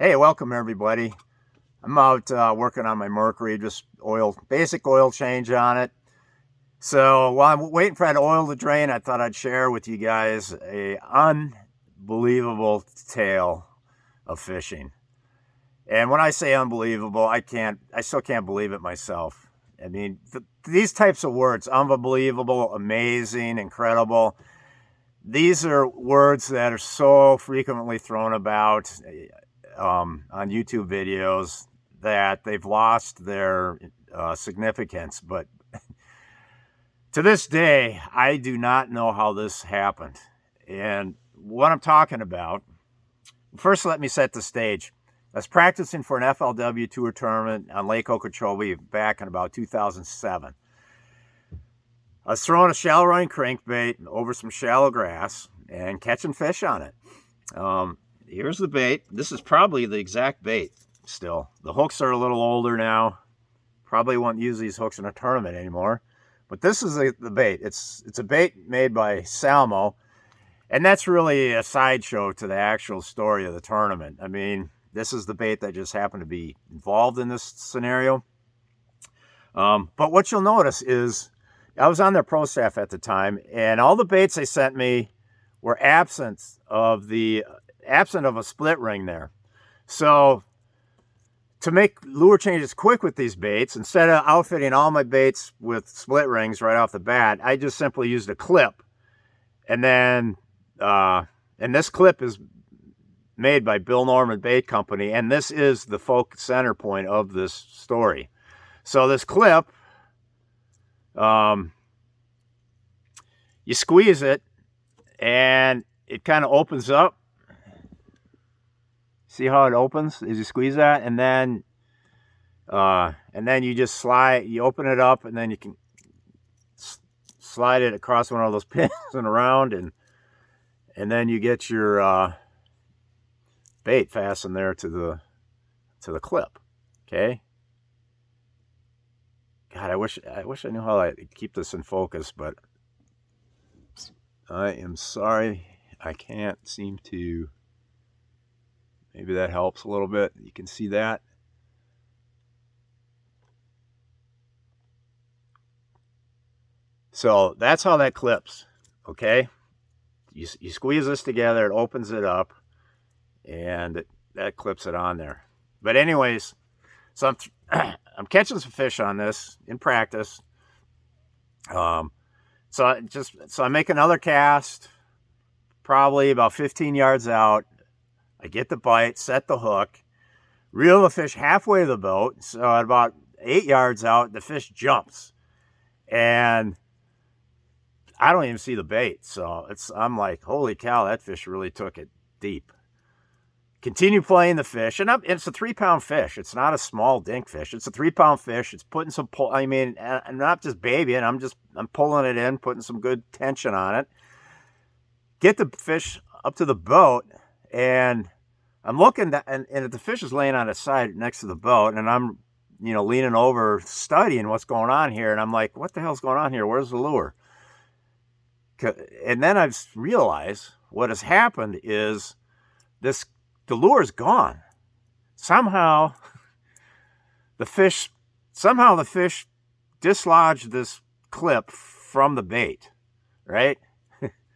Hey, welcome everybody. I'm out working on my Mercury, just basic oil change on it. So while I'm waiting for that oil to drain, I thought I'd share with you guys a unbelievable tale of fishing. And when I say unbelievable, I still can't believe it myself. I mean, these types of words, unbelievable, amazing, incredible, these are words that are so frequently thrown about on YouTube videos that they've lost their significance. But to this day, I do not know how this happened. And what I'm talking about, first let me set the stage. I was practicing for an FLW Tour tournament on Lake Okeechobee back in about 2007. I was throwing a shallow running crankbait over some shallow grass and catching fish on it. Here's the bait. This is probably the exact bait still. The hooks are a little older now. Probably won't use these hooks in a tournament anymore. But this is the bait. It's a bait made by Salmo. And that's really a sideshow to the actual story of the tournament. I mean, this is the bait that just happened to be involved in this scenario. But what you'll notice is I was on their pro staff at the time, and all the baits they sent me were absent of a split ring there. So to make lure changes quick with these baits, instead of outfitting all my baits with split rings right off the bat, I just simply used a clip. And then, and this clip is made by Bill Norman Bait Company, and this is the center point of this story. So this clip, you squeeze it, and it kind of opens up. See how it opens as you squeeze that, and then you just you open it up, and then you can slide it across one of those pins and around, and then you get your bait fastened there to the clip. Okay. God, I wish I knew how to keep this in focus, but I am sorry I can't seem to. Maybe that helps a little bit. You can see that. So that's how that clips, okay? You squeeze this together, it opens it up, and that clips it on there. But anyways, so I'm catching some fish on this in practice. So I make another cast, probably about 15 yards out. I get the bite, set the hook, reel the fish halfway to the boat. So at about 8 yards out, the fish jumps, and I don't even see the bait. So I'm like, holy cow, that fish really took it deep. Continue playing the fish, and it's a 3-pound fish. It's not a small dink fish. It's a 3-pound fish. It's putting some pull. I mean, I'm not just babying. I'm pulling it in, putting some good tension on it. Get the fish up to the boat, and I'm looking, and the fish is laying on its side next to the boat, and I'm, leaning over, studying what's going on here, and I'm like, what the hell's going on here? Where's the lure? And then I've realized what has happened is the lure is gone. Somehow the fish dislodged this clip from the bait, right?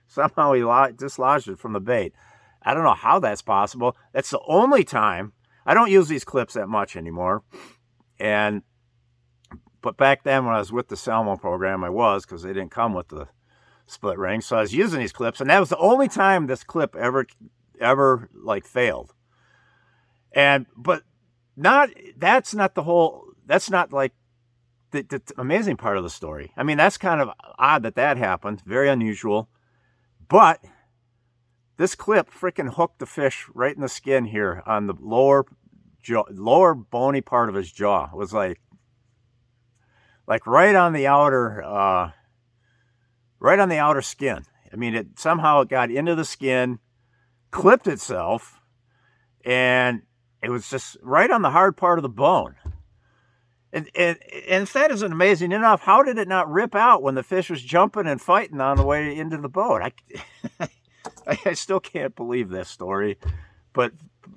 Somehow he dislodged it from the bait. I don't know how that's possible. That's the only time. I don't use these clips that much anymore. But back then when I was with the Salmo program, I was, because they didn't come with the split ring. So I was using these clips, and that was the only time this clip ever like failed. But that's not like the amazing part of the story. I mean, that's kind of odd that happened. Very unusual. But this clip freaking hooked the fish right in the skin here on the lower bony part of his jaw. It was like right on the outer skin. I mean, it somehow got into the skin, clipped itself, and it was just right on the hard part of the bone. And if that isn't amazing enough, how did it not rip out when the fish was jumping and fighting on the way into the boat? I still can't believe this story, but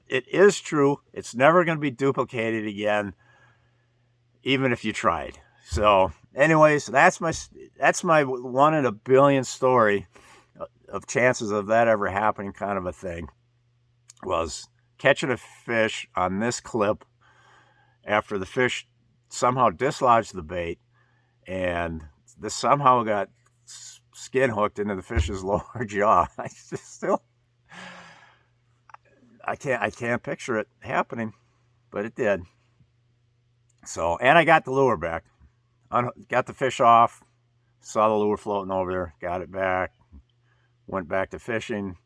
it is true. It's never going to be duplicated again, even if you tried. So, anyways, that's my 1 in a billion story of chances of that ever happening, kind of a thing. Was catching a fish on this clip after the fish somehow dislodged the bait, and this somehow got skin hooked into the fish's lower jaw. I can't picture it happening, but it did. So, and I got the lure back. Got the fish off, saw the lure floating over there, got it back, went back to fishing,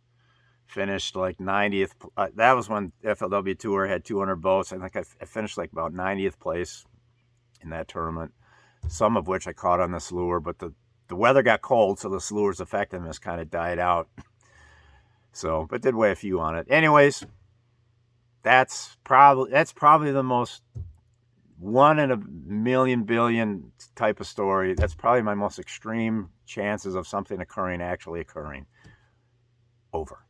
finished like 90th. That was when FLW Tour had 200 boats. I think I finished like about 90th place in that tournament, some of which I caught on this lure, but the weather got cold, so this lure's effectiveness kind of died out. So, but did weigh a few on it. Anyways, that's probably the most 1 in a million billion type of story. That's probably my most extreme chances of something actually occurring. Over.